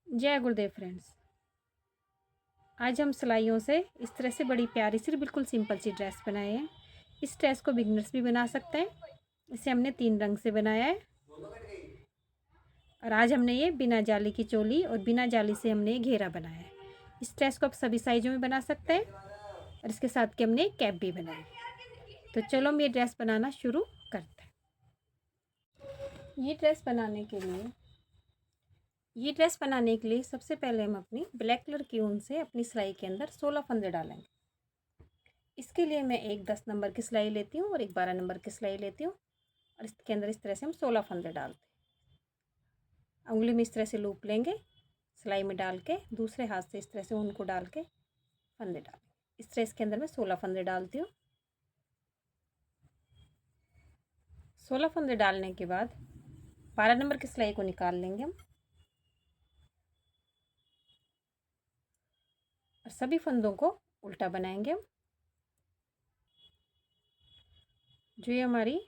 जय गुरुदेव फ्रेंड्स। आज हम सिलाइयों से इस तरह से बड़ी प्यारी सी बिल्कुल सिंपल सी ड्रेस बनाए हैं। इस ड्रेस को बिगनर्स भी बना सकते हैं। इसे हमने 3 रंग से बनाया है और आज हमने ये बिना जाली की चोली और बिना जाली से हमने ये घेरा बनाया है। इस ड्रेस को आप सभी साइजों में बना सकते हैं और इसके साथ के हमने कैप भी बनाई। तो चलो हम ये ड्रेस बनाना शुरू करते हैं। ये ड्रेस बनाने के लिए सबसे पहले हम अपनी ब्लैक कलर की ऊन से अपनी सिलाई के अंदर 16 फंदे डालेंगे। इसके लिए मैं एक 10 नंबर की सिलाई लेती हूँ और एक 12 नंबर की सिलाई लेती हूँ और इसके अंदर इस तरह से हम 16 फंदे डालते हैं। उंगली में इस तरह से लूप लेंगे, सिलाई में डाल के दूसरे हाथ से इस तरह से ऊन को डाल के फंदे डालेंगे। इस तरह इसके अंदर मैं 16 फंदे डालती हूँ। 16 फंदे डालने के बाद 12 नंबर की सिलाई को निकाल लेंगे हम और सभी फंदों को उल्टा बनाएंगे हम। जो ये हमारी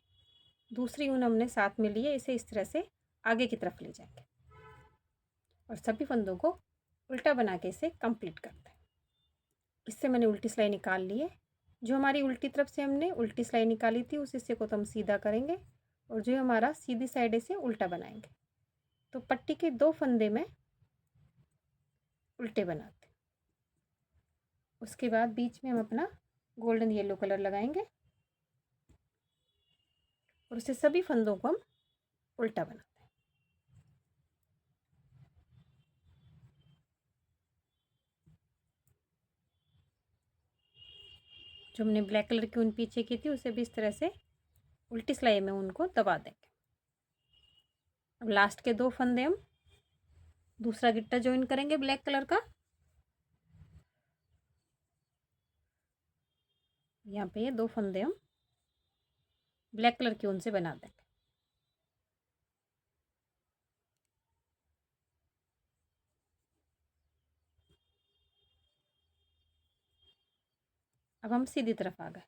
दूसरी ऊन हमने साथ में ली है, इसे इस तरह से आगे की तरफ ले जाएंगे और सभी फंदों को उल्टा बना के इसे कंप्लीट करते हैं। इससे मैंने उल्टी सिलाई निकाल ली है। जो हमारी उल्टी तरफ से हमने उल्टी सिलाई निकाली थी उस हिस्से को तो हम सीधा करेंगे और जो हमारा सीधी साइड से उल्टा बनाएंगे। तो पट्टी के 2 फंदे में उल्टे बनाते हैं। उसके बाद बीच में हम अपना गोल्डन येलो कलर लगाएंगे और उससे सभी फंदों को हम उल्टा बनाते हैं। जो हमने ब्लैक कलर की ऊन पीछे की थी उसे भी इस तरह से उल्टी सिलाई में ऊन को दबा देंगे। अब लास्ट के 2 फंदे हम दूसरा गिट्टा ज्वाइन करेंगे ब्लैक कलर का। यहाँ पे ये 2 फंदे हम ब्लैक कलर की ऊन से बना देंगे। अब हम सीधी तरफ आ गए।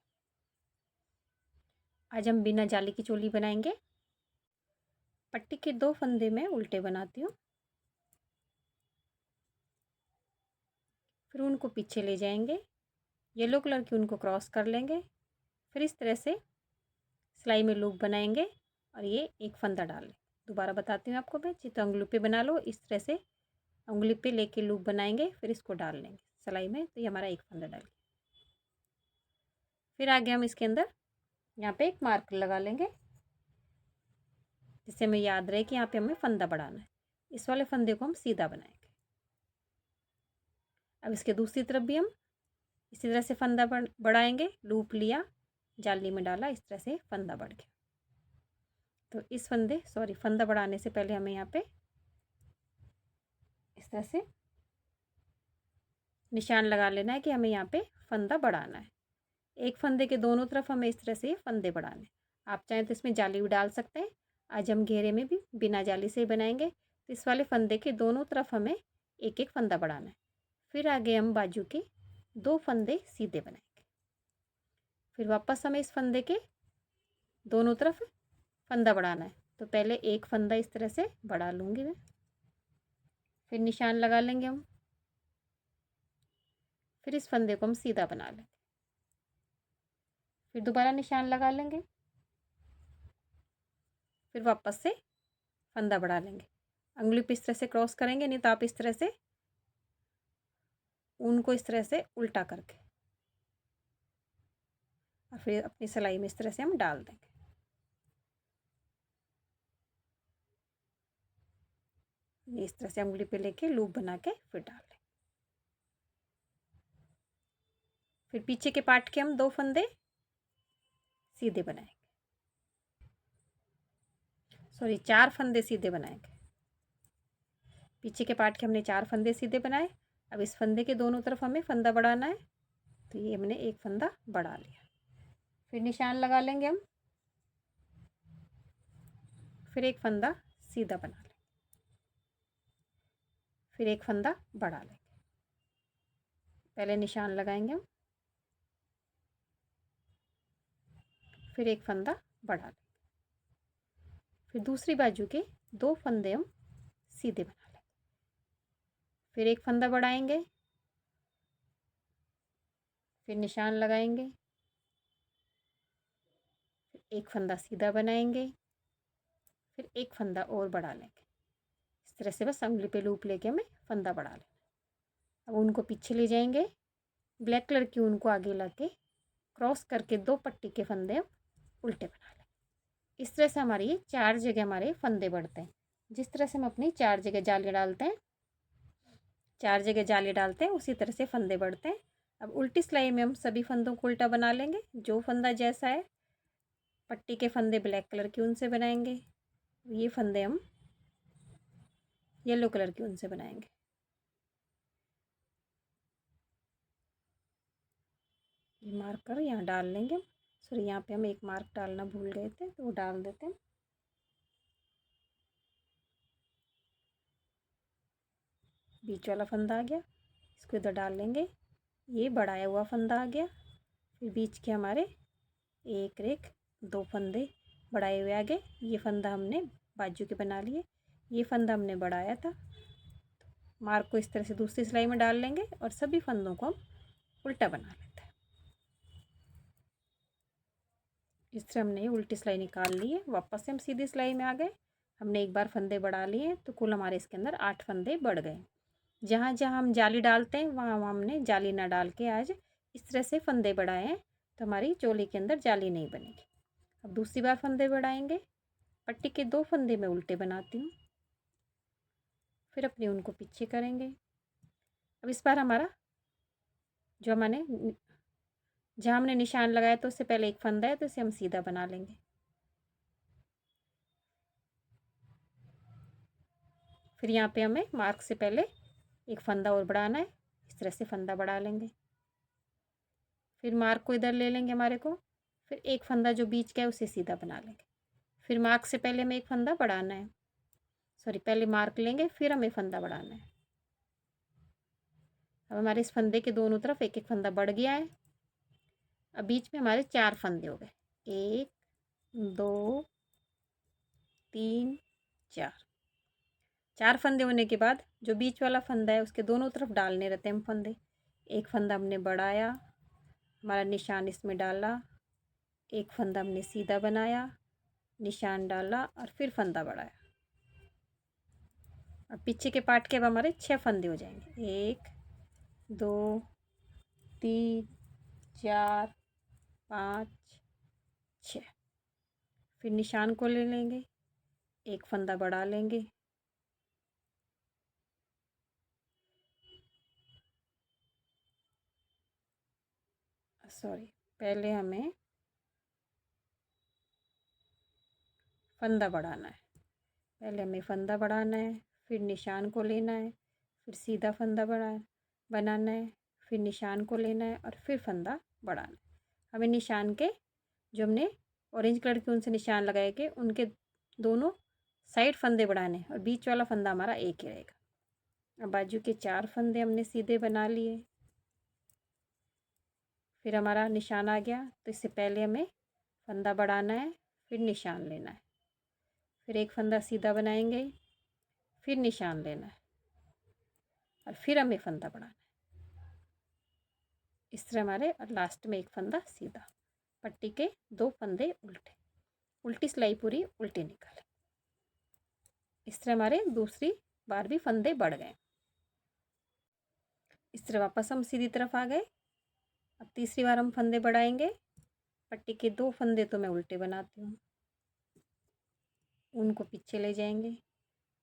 आज हम बिना जाली की चोली बनाएंगे। पट्टी के 2 फंदे में उल्टे बनाती हूँ, फिर उनको पीछे ले जाएंगे, येलो कलर की उनको क्रॉस कर लेंगे, फिर इस तरह से सिलाई में लूप बनाएंगे और ये एक फंदा डाल लें। दोबारा बताती हूँ आपको मैं, चित्र उंगली पे बना लो। इस तरह से उंगली पे लेके लूप बनाएंगे, फिर इसको डाल लेंगे सिलाई में। तो ये हमारा एक फंदा डाल गया। फिर आगे हम इसके अंदर यहाँ पे एक मार्कर लगा लेंगे जिससे हमें याद रहे कि यहाँ पे हमें फंदा बढ़ाना है। इस वाले फंदे को हम सीधा बनाएंगे। अब इसके दूसरी तरफ भी हम इसी तरह से फंदा बढ़ाएंगे। लूप लिया, जाली में डाला, इस तरह से फंदा बढ़ गया। तो इस फंदा बढ़ाने से पहले हमें यहाँ पे इस तरह से निशान लगा लेना है कि हमें यहाँ पे फंदा बढ़ाना है। एक फंदे के दोनों तरफ हमें इस तरह से फंदे बढ़ाने। आप चाहें तो इसमें जाली भी डाल सकते हैं। आज हम घेरे में भी बिना जाली से ही बनाएंगे। तो इस वाले फंदे के दोनों तरफ हमें एक एक फंदा बढ़ाना है। फिर आगे हम बाजू के 2 फंदे सीधे बनाएंगे। फिर वापस हमें इस फंदे के दोनों तरफ फंदा बढ़ाना है। तो पहले एक फंदा इस तरह से बढ़ा लूँगी मैं, फिर निशान लगा लेंगे हम, फिर इस फंदे को हम सीधा बना लेंगे, फिर दोबारा निशान लगा लेंगे, फिर वापस से फंदा बढ़ा लेंगे। उंगली पे इस तरह से क्रॉस करेंगे, नहीं तो आप इस तरह से ऊन को इस तरह से उल्टा करके और फिर अपनी सिलाई में इस तरह से हम डाल देंगे। इस तरह से उंगली पे लेके लूप बना के फिर डाल लें। फिर पीछे के पार्ट के हम 2 फंदे सीधे बनाएंगे, 4 फंदे सीधे बनाएंगे। पीछे के पार्ट के हमने 4 फंदे सीधे बनाए। अब इस फंदे के दोनों तरफ हमें फंदा बढ़ाना है। तो ये हमने एक फंदा बढ़ा लिया, फिर निशान लगा लेंगे हम, फिर एक फंदा सीधा बना लेंगे, फिर एक फंदा बढ़ा लेंगे। पहले निशान लगाएंगे हम, फिर एक फंदा बढ़ा लेंगे, फिर दूसरी बाजू के 2 फंदे हम सीधे बना लेंगे। फिर एक फंदा बढ़ाएंगे, फिर निशान लगाएंगे, फिर एक फंदा सीधा बनाएंगे, फिर एक फंदा और बढ़ा लेंगे। इस तरह से बस उंगली पे लूप लेके हमें फंदा बढ़ा लेना। अब उनको पीछे ले जाएंगे, ब्लैक कलर की ऊन को आगे ला के क्रॉस करके 2 पट्टी के फंदे हम उल्टे बना लें। इस तरह से हमारी 4 जगह हमारे फंदे बढ़ते हैं। जिस तरह से हम अपनी 4 जगह जाली डालते हैं, 4 जगह जाली डालते हैं, उसी तरह से फंदे बढ़ते हैं। अब उल्टी सिलाई में हम सभी फंदों को उल्टा बना लेंगे। जो फंदा जैसा है, पट्टी के फंदे ब्लैक कलर की ऊन से बनाएंगे, ये फंदे हम येलो कलर की ऊन से बनाएंगे। ये मार्कर यहाँ डाल लेंगे। सॉरी, यहाँ पे हम एक मार्क डालना भूल गए थे, तो वो डाल देते हैं। बीच वाला फंदा आ गया, इसको इधर डाल लेंगे। ये बढ़ाया हुआ फंदा आ गया। फिर बीच के हमारे एक रेख 2 फंदे बढ़ाए हुए आगे, ये फंदा हमने बाजू के बना लिए। ये फंदा हमने बढ़ाया था। मार्क को इस तरह से दूसरी सिलाई में डाल लेंगे और सभी फंदों को हम उल्टा बना लेते हैं। इस तरह हमने उल्टी सिलाई निकाल ली है। वापस से हम सीधी सिलाई में आ गए। हमने एक बार फंदे बढ़ा लिए हैं, तो कुल हमारे इसके अंदर 8 फंदे बढ़ गए। जहाँ जहाँ हम जाली डालते हैं वहाँ वहाँ हमने जाली ना डाल के आज इस तरह से फंदे बढ़ाए हैं, तो हमारी चोली के अंदर जाली नहीं बनेगी। अब दूसरी बार फंदे बढ़ाएंगे। पट्टी के 2 फंदे मैं उल्टे बनाती हूँ, फिर अपनी ऊन को पीछे करेंगे। अब इस बार हमारा जो मैंने जहाँ हमने निशान लगाया तो उससे पहले एक फंदा है, तो इसे हम सीधा बना लेंगे। फिर यहाँ पे हमें मार्क से पहले एक फंदा और बढ़ाना है। इस तरह से फंदा बढ़ा लेंगे। फिर मार्क को इधर ले लेंगे हमारे को, फिर एक फंदा जो बीच का है उसे सीधा बना लेंगे। फिर मार्क से पहले हमें एक फंदा बढ़ाना है। सॉरी, पहले मार्क लेंगे, फिर हमें फंदा बढ़ाना है। अब हमारे इस फंदे के दोनों तरफ एक एक फंदा बढ़ गया है। अब बीच में हमारे 4 फंदे हो गए। 1 2 3 4। 4 फंदे होने के बाद जो बीच वाला फंदा है उसके दोनों तरफ डालने रहते हैं हम फंदे। एक फंदा हमने बढ़ाया, हमारा निशान इसमें डाला, एक फंदा हमने सीधा बनाया, निशान डाला और फिर फंदा बढ़ाया। अब पीछे के पार्ट के अब हमारे 6 फंदे हो जाएंगे। 1 2 3 4 5 6। फिर निशान को ले लेंगे, एक फंदा बढ़ा लेंगे, सॉरी, पहले हमें फंदा बढ़ाना है। पहले हमें फंदा बढ़ाना है, फिर निशान को लेना है, फिर सीधा फंदा बनाना है, फिर निशान को लेना है और फिर फंदा बढ़ाना है। हमें निशान के जो हमने ऑरेंज कलर के उनसे निशान लगाए के उनके दोनों साइड फंदे बढ़ाने हैं और बीच वाला फंदा हमारा एक ही रहेगा। अब बाजू के 4 फंदे हमने सीधे बना लिए। फिर हमारा निशान आ गया, तो इससे पहले हमें फंदा बढ़ाना है, फिर निशान लेना है, फिर एक फंदा सीधा बनाएंगे, फिर निशान लेना है और फिर हमें फंदा बढ़ाना है। इस तरह हमारे और लास्ट में एक फंदा सीधा। पट्टी के 2 फंदे उल्टे, उल्टी सिलाई पूरी उल्टी निकालें। इस तरह हमारे दूसरी बार भी फंदे बढ़ गए। इस तरह वापस हम सीधी तरफ आ गए। अब तीसरी बार हम फंदे बढ़ाएंगे। पट्टी के 2 फंदे तो मैं उल्टे बनाती हूँ, उनको पीछे ले जाएंगे।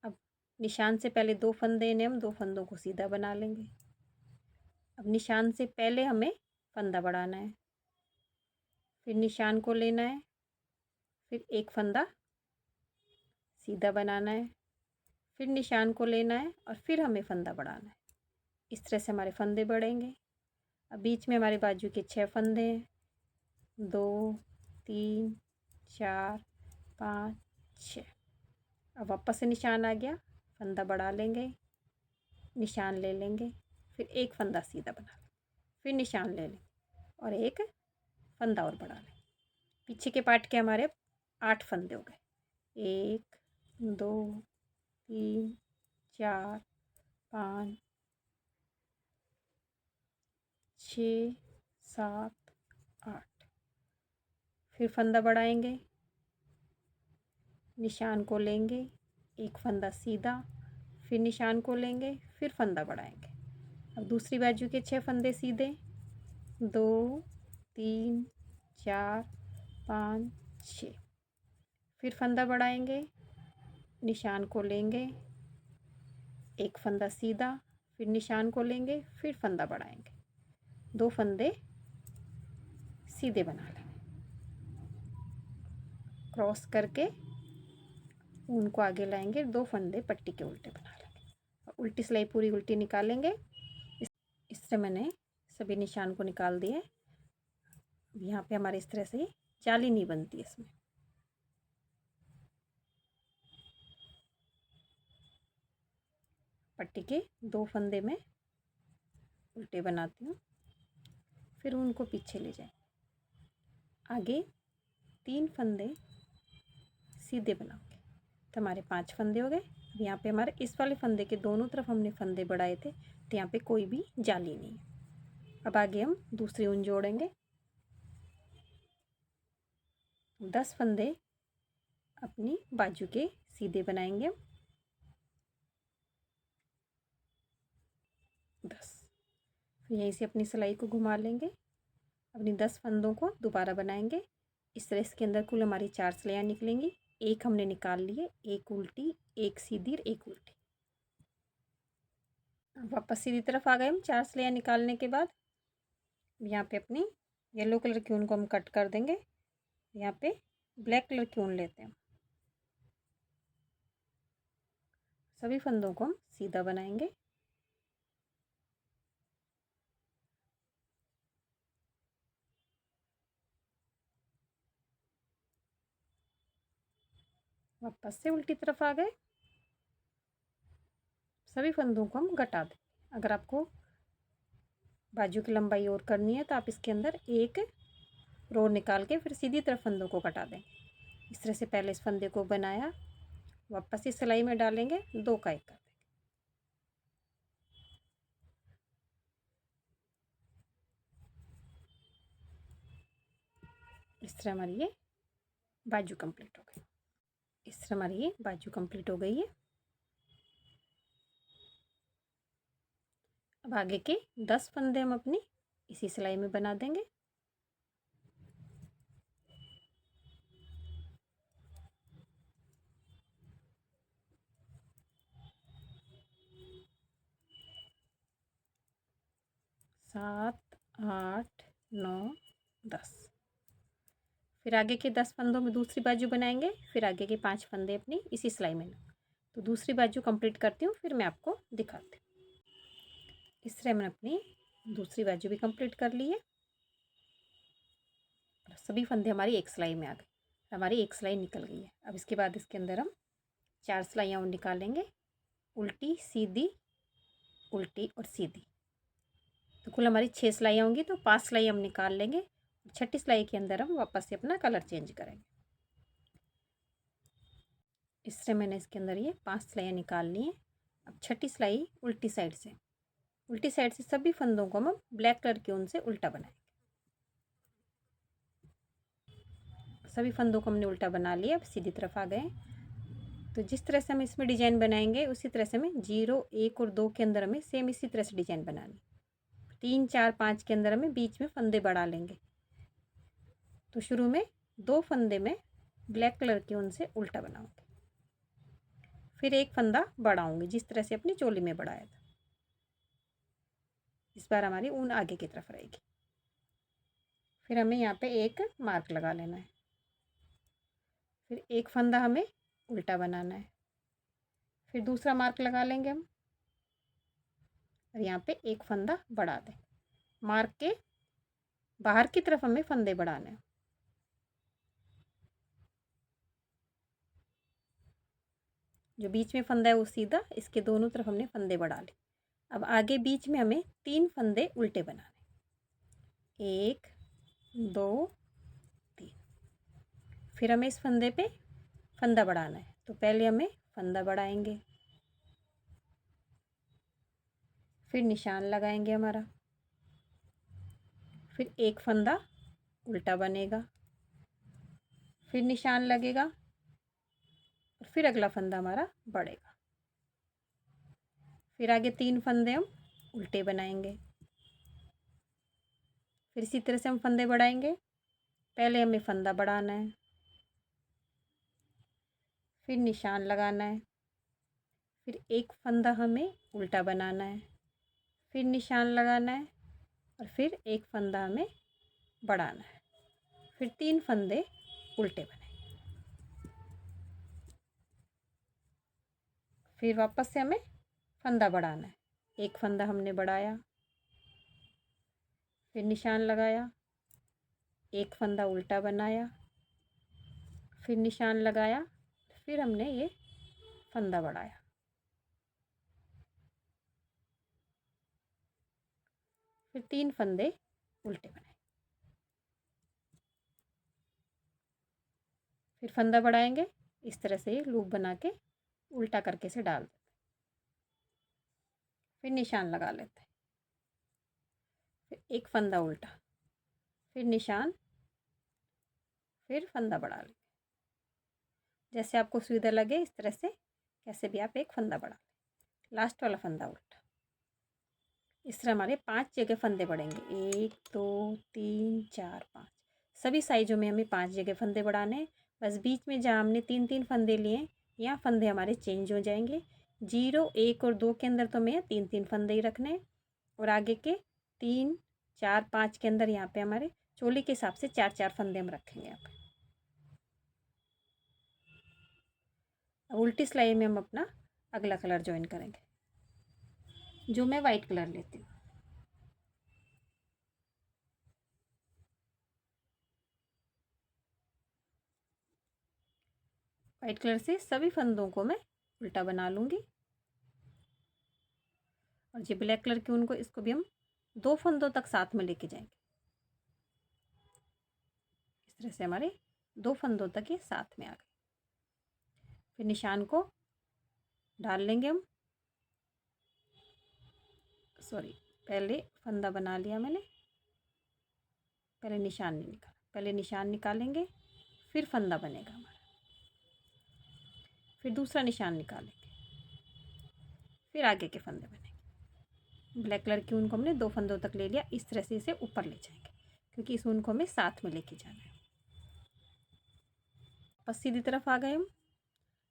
अब निशान से पहले 2 फंदे ने हम 2 फंदों को सीधा बना लेंगे। अब निशान से पहले हमें फंदा बढ़ाना है, फिर निशान को लेना है, फिर एक फंदा सीधा बनाना है, फिर निशान को लेना है और फिर हमें फंदा बढ़ाना है। इस तरह से हमारे फंदे बढ़ेंगे। अब बीच में हमारे बाजू के 6 फंदे हैं। 2 3 4 5 6। अब वापस से निशान आ गया, फंदा बढ़ा लेंगे, निशान ले लेंगे, फिर एक फंदा सीधा बना लेंगे, फिर निशान ले लेंगे और एक फंदा और बढ़ा लेंगे। पीछे के पार्ट के हमारे 8 फंदे हो गए। 1 2 3 4 5 6 7 8। फिर फंदा बढ़ाएंगे, निशान को लेंगे, एक फंदा सीधा, फिर निशान को लेंगे, फिर फंदा बढ़ाएंगे। अब दूसरी बाजू के 6 फंदे सीधे, 2 3 4 5 6। फिर फंदा बढ़ाएंगे, निशान को लेंगे, एक फंदा सीधा, फिर निशान को लेंगे, फिर फंदा बढ़ाएंगे, 2 फंदे सीधे बना लेंगे। क्रॉस करके ऊन को आगे लाएंगे, 2 फंदे पट्टी के उल्टे बना लेंगे। उल्टी सिलाई पूरी उल्टी निकालेंगे। इस तरह मैंने सभी निशान को निकाल दिए। यहाँ पे हमारे इस तरह से जाली नहीं बनती इसमें। पट्टी के 2 फंदे में उल्टे बनाती हूँ, फिर ऊन को पीछे ले जाए, आगे 3 फंदे सीधे बनाओगे तो हमारे 5 फंदे हो गए। यहाँ पे हमारे इस वाले फंदे के दोनों तरफ हमने फंदे बढ़ाए थे, तो यहाँ पे कोई भी जाली नहीं है। अब आगे हम दूसरी ऊन जोड़ेंगे। 10 फंदे अपनी बाजू के सीधे बनाएंगे हम, 10। फिर यहीं से अपनी सिलाई को घुमा लेंगे, अपनी 10 फंदों को दोबारा बनाएंगे। इस तरह इसके अंदर कुल हमारी 4 सिलाइयाँ निकलेंगी। एक हमने निकाल लिए, एक उल्टी, एक सीधी और एक उल्टी। वापस सीधी तरफ आ गए हम 4 सिलाइयाँ निकालने के बाद। यहाँ पे अपनी येलो कलर की ऊन को हम कट कर देंगे। यहाँ पे ब्लैक कलर की ऊन लेते हैं। सभी फंदों को हम सीधा बनाएंगे। वापस से उल्टी तरफ आ गए। सभी फंदों को हम घटा दें। अगर आपको बाजू की लंबाई और करनी है तो आप इसके अंदर एक रो निकाल के फिर सीधी तरफ फंदों को घटा दें। इस तरह से पहले इस फंदे को बनाया, वापस इस सिलाई में डालेंगे, 2 का 1 कर देंगे। इस तरह हमारी ये बाजू कंप्लीट हो गई। इस तरह हमारी ये बाजू कंप्लीट हो गई है। अब आगे के 10 फंदे हम अपनी इसी सिलाई में बना देंगे। सात 8 9 10। फिर आगे के 10 फंदों में दूसरी बाजू बनाएंगे, फिर आगे के 5 फंदे अपनी इसी सिलाई में। तो दूसरी बाजू कंप्लीट करती हूँ, फिर मैं आपको दिखाती हूँ। इस तरह मैंने अपनी दूसरी बाजू भी कंप्लीट कर ली है। सभी फंदे हमारी एक सिलाई में आ गए, हमारी एक सिलाई निकल गई है। अब इसके बाद इसके अंदर हम 4 सिलाइयाँ और निकालेंगे, उल्टी सीधी उल्टी और सीधी। तो कुल हमारी 6 सिलाइयाँ होंगी, तो 5 सिलाई हम निकाल लेंगे। छठी सिलाई के अंदर हम वापस से अपना कलर चेंज करेंगे। इससे मैंने इसके अंदर ये 5 सिलाइयाँ निकाल ली हैं। अब छठी सिलाई उल्टी साइड से, उल्टी साइड से सभी फंदों को हम ब्लैक कलर की ऊन से उल्टा बनाएंगे। सभी फंदों को हमने उल्टा बना लिया। अब सीधी तरफ आ गए। तो जिस तरह से हम इसमें डिजाइन बनाएंगे उसी तरह से हमें 0 1 और 2 के अंदर हमें सेम इसी तरह से डिजाइन बनानी। 3 4 5 के अंदर हमें बीच में फंदे बढ़ा लेंगे। तो शुरू में 2 फंदे में ब्लैक कलर की ऊन से उल्टा बनाऊंगी, फिर एक फंदा बढ़ाऊंगी जिस तरह से अपनी चोली में बढ़ाया था। इस बार हमारी ऊन आगे की तरफ रहेगी। फिर हमें यहाँ पे एक मार्क लगा लेना है, फिर एक फंदा हमें उल्टा बनाना है, फिर दूसरा मार्क लगा लेंगे हम और यहाँ पे एक फंदा बढ़ा दें। मार्क के बाहर की तरफ हमें फंदे बढ़ाने हैं। जो बीच में फंदा है वो सीधा, इसके दोनों तरफ हमने फंदे बढ़ा लिए। अब आगे बीच में हमें 3 फंदे उल्टे बनाने, 1 2 3। फिर हमें इस फंदे पे फंदा बढ़ाना है, तो पहले हमें फंदा बढ़ाएंगे, फिर निशान लगाएंगे हमारा, फिर एक फंदा उल्टा बनेगा, फिर निशान लगेगा और फिर अगला फंदा हमारा बढ़ेगा। फिर आगे 3 फंदे हम उल्टे बनाएंगे। फिर इसी तरह से हम फंदे बढ़ाएंगे। पहले हमें फंदा बढ़ाना है, फिर निशान लगाना है, फिर एक फंदा हमें उल्टा बनाना है, फिर निशान लगाना है और फिर एक फंदा हमें बढ़ाना है। फिर 3 फंदे उल्टे बने। फिर वापस से हमें फंदा बढ़ाना है। एक फंदा हमने बढ़ाया, फिर निशान लगाया, एक फंदा उल्टा बनाया, फिर निशान लगाया, फिर हमने ये फंदा बढ़ाया। फिर 3 फंदे उल्टे बनाए। फिर फंदा बढ़ाएंगे, इस तरह से लूप बना के उल्टा करके से डाल देते। फिर निशान लगा लेते हैं। फिर एक फंदा उल्टा, फिर निशान, फिर फंदा बढ़ा लेंगे। जैसे आपको सुविधा लगे इस तरह से कैसे भी आप एक फंदा बढ़ा लें। लास्ट वाला फंदा उल्टा। इस तरह हमारे 5 जगह फंदे बढ़ेंगे। 1 2 3 4 5। सभी साइजों में हमें 5 जगह फंदे बढ़ाने हैं। बस बीच में जहाँ हमने 3-3 फंदे लिए यहाँ फंदे हमारे चेंज हो जाएंगे। 0 1 और 2 के अंदर तो हमें 3-3 फंदे ही रखने हैं और आगे के 3 4 5 के अंदर यहाँ पे हमारे चोली के हिसाब से 4-4 फंदे हम रखेंगे यहाँ पे। अब उल्टी सिलाई में हम अपना अगला कलर ज्वाइन करेंगे, जो मैं वाइट कलर लेती हूँ। वाइट कलर से सभी फंदों को मैं उल्टा बना लूँगी। और ये ब्लैक कलर की उनको इसको भी हम 2 फंदों तक साथ में लेके जाएंगे। इस तरह से हमारे 2 फंदों तक ये साथ में आ गए। फिर निशान को डाल लेंगे हम। सॉरी, पहले फंदा बना लिया मैंने, पहले निशान नहीं निकाला। पहले निशान निकालेंगे, फिर फंदा बनेगा हमारा, फिर दूसरा निशान निकालेंगे, फिर आगे के फंदे बनेंगे। ब्लैक कलर की ऊन को हमने 2 फंदों तक ले लिया। इस तरह से इसे ऊपर ले जाएंगे क्योंकि इस ऊन को हमें साथ में लेके जाना है। बस सीधी तरफ आ गए हम।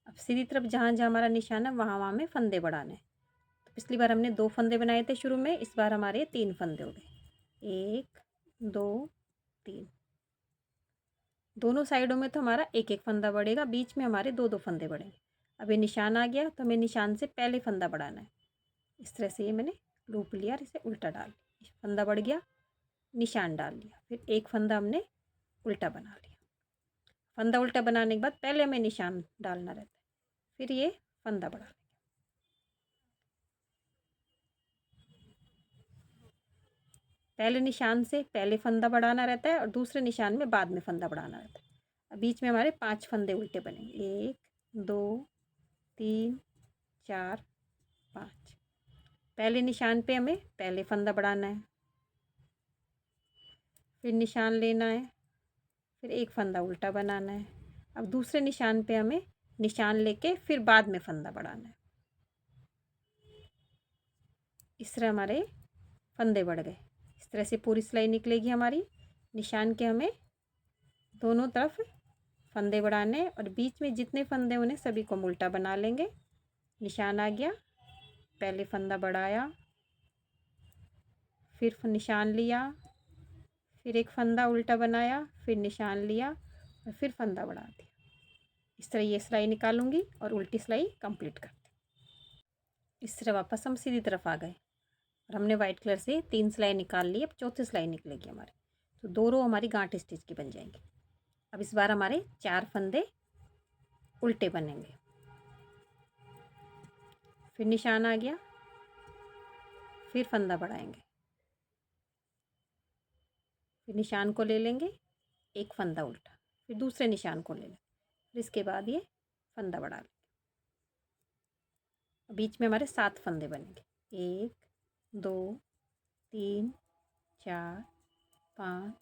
अब सीधी तरफ जहाँ जहाँ हमारा निशान है वहाँ वहाँ हमें फंदे बढ़ाने हैं। तो पिछली बार हमने 2 फंदे बनाए थे शुरू में, इस बार हमारे 3 फंदे हो गए। 1 2 3। दोनों साइडों में तो हमारा एक एक फंदा बढ़ेगा, बीच में हमारे 2-2 फंदे बढ़ेंगे। अब ये निशान आ गया तो हमें निशान से पहले फंदा बढ़ाना है। इस तरह से ये मैंने लूप लिया और इसे उल्टा डाल लिया। फंदा बढ़ गया, निशान डाल लिया, फिर एक फंदा हमने उल्टा बना लिया। फंदा उल्टा बनाने के बाद पहले हमें निशान डालना रहता है, फिर ये फंदा बढ़ा लेंगे। पहले निशान से पहले फंदा बढ़ाना रहता है और दूसरे निशान में बाद में फंदा बढ़ाना रहता है। अब बीच में हमारे 5 फंदे उल्टे बनेंगे। 1 2 3 4 5। पहले निशान पे हमें पहले फंदा बढ़ाना है, फिर निशान लेना है, फिर एक फंदा उल्टा बनाना है। अब दूसरे निशान पे हमें निशान लेके फिर बाद में फंदा बढ़ाना है। इस तरह हमारे फंदे बढ़ गए। इस तरह से पूरी सिलाई निकलेगी हमारी। निशान के हमें दोनों तरफ फंदे बढ़ाने और बीच में जितने फंदे उन्हें सभी को हम उल्टा बना लेंगे। निशान आ गया, पहले फंदा बढ़ाया, फिर निशान लिया, फिर एक फंदा उल्टा बनाया, फिर निशान लिया और फिर फंदा बढ़ा दिया। इस तरह ये सिलाई निकालूंगी और उल्टी सिलाई कंप्लीट करती हूँ। इस तरह वापस हम सीधी तरफ आ गए और हमने वाइट कलर से 3 सिलाई निकाल ली। अब चौथी सिलाई निकलेगी हमारी, तो 2 रो हमारी गांठ स्टिच की बन जाएंगी। अब इस बार हमारे 4 फंदे उल्टे बनेंगे। फिर निशान आ गया, फिर फंदा बढ़ाएंगे, फिर निशान को ले लेंगे, एक फंदा उल्टा, फिर दूसरे निशान को ले लेंगे, फिर इसके बाद ये फंदा बढ़ा लेंगे। बीच में हमारे 7 फंदे बनेंगे। 1 2 3 4 5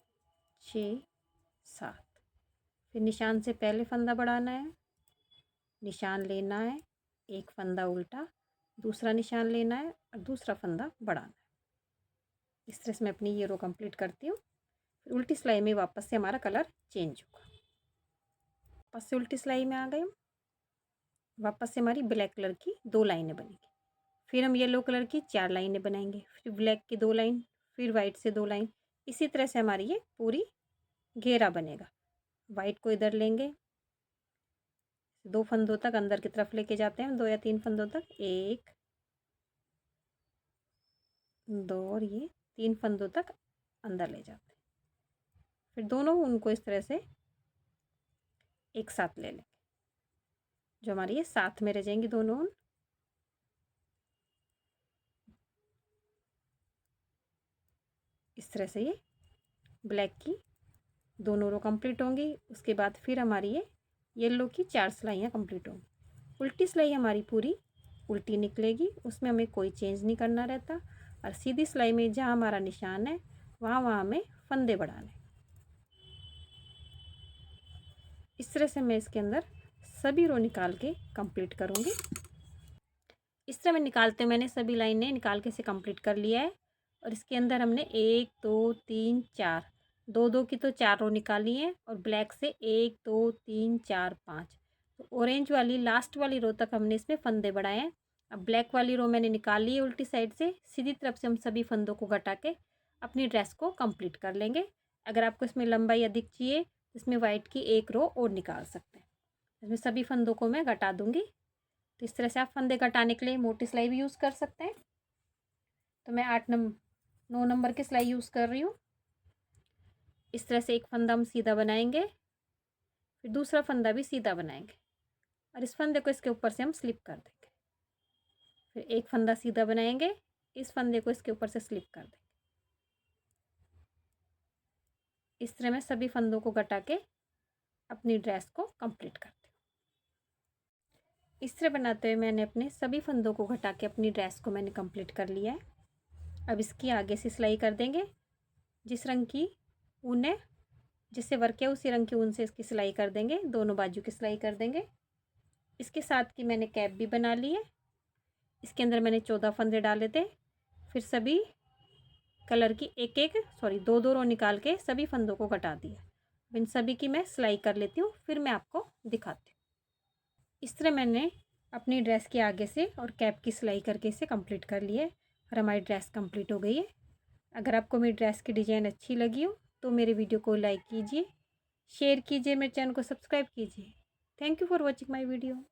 6 7। फिर निशान से पहले फंदा बढ़ाना है, निशान लेना है, एक फंदा उल्टा, दूसरा निशान लेना है और दूसरा फंदा बढ़ाना है। इस तरह से मैं अपनी ये रो कंप्लीट करती हूँ। फिर उल्टी सिलाई में वापस से हमारा कलर चेंज होगा। वापस से उल्टी सिलाई में आ गए हम। वापस से हमारी ब्लैक कलर की 2 लाइनें बनेगी। फिर हम येलो कलर की 4 लाइनें बनाएंगे, फिर ब्लैक की 2 लाइन, फिर वाइट से 2 लाइन। इसी तरह से हमारी ये पूरी घेरा बनेगा। वाइट को इधर लेंगे, 2 फंदों तक अंदर की तरफ लेके जाते हैं, 2 या 3 फंदों तक, 1 2 और ये 3 फंदों तक अंदर ले जाते हैं। फिर दोनों उनको इस तरह से एक साथ ले लेंगे, जो हमारी ये साथ में रह जाएंगी दोनों ऊन। इस तरह से ये ब्लैक की दोनों रो कंप्लीट होंगी। उसके बाद फिर हमारी ये येलो की 4 सिलाइयाँ कंप्लीट होंगी। उल्टी सिलाई हमारी पूरी उल्टी निकलेगी, उसमें हमें कोई चेंज नहीं करना रहता। और सीधी सिलाई में जहाँ हमारा निशान है वहाँ हमें फंदे बढ़ाने। इस तरह से मैं इसके अंदर सभी रो निकाल के कंप्लीट करूँगी। इस तरह मैं निकालते मैंने सभी लाइनें निकाल के इसे कंप्लीट कर लिया है। और इसके अंदर हमने 1 2 3 4 2 की तो 4 रो निकाली है और ब्लैक से 1 2 3 4 5। तो ऑरेंज वाली लास्ट वाली रो तक हमने इसमें फंदे बढ़ाए हैं। अब ब्लैक वाली रो मैंने निकाल ली है उल्टी साइड से। सीधी तरफ से हम सभी फंदों को घटा के अपनी ड्रेस को कंप्लीट कर लेंगे। अगर आपको इसमें लंबाई अधिक चाहिए तो इसमें वाइट की एक रो और निकाल सकते हैं। इसमें सभी फंदों को मैं घटा दूँगी। तो इस तरह से आप फंदे घटाने के लिए मोटी सिलाई भी यूज़ कर सकते हैं। तो मैं 9 नंबर की सिलाई यूज़ कर रही हूँ। इस तरह से एक फंदा हम सीधा बनाएंगे, फिर दूसरा फंदा भी सीधा बनाएंगे और इस फंदे को इसके ऊपर से हम स्लिप कर देंगे। फिर एक फंदा सीधा बनाएंगे, इस फंदे को इसके ऊपर से स्लिप कर देंगे। इस तरह मैं सभी फंदों को घटा के अपनी ड्रेस को कंप्लीट करती हूँ। इस तरह बनाते हुए मैंने अपने सभी फंदों को घटा के अपनी ड्रेस को मैंने कंप्लीट कर लिया है। अब इसकी आगे से सिलाई कर देंगे। जिस रंग की ऊन है, जिससे वर्क है उसी रंग की ऊन से इसकी सिलाई कर देंगे। दोनों बाजू की सिलाई कर देंगे। इसके साथ की मैंने कैप भी बना ली है। इसके अंदर मैंने 14 फंदे डाले थे। फिर सभी कलर की दो रो निकाल के सभी फंदों को घटा दिया। इन सभी की मैं सिलाई कर लेती हूँ, फिर मैं आपको दिखाती हूँ। इस तरह मैंने अपनी ड्रेस के आगे से और कैप की सिलाई करके इसे कंप्लीट कर लिया है और हमारी ड्रेस कंप्लीट हो गई है। अगर आपको मेरी ड्रेस की डिज़ाइन अच्छी लगी हो तो मेरे वीडियो को लाइक कीजिए, शेयर कीजिए, मेरे चैनल को सब्सक्राइब कीजिए। Thank you for watching my video.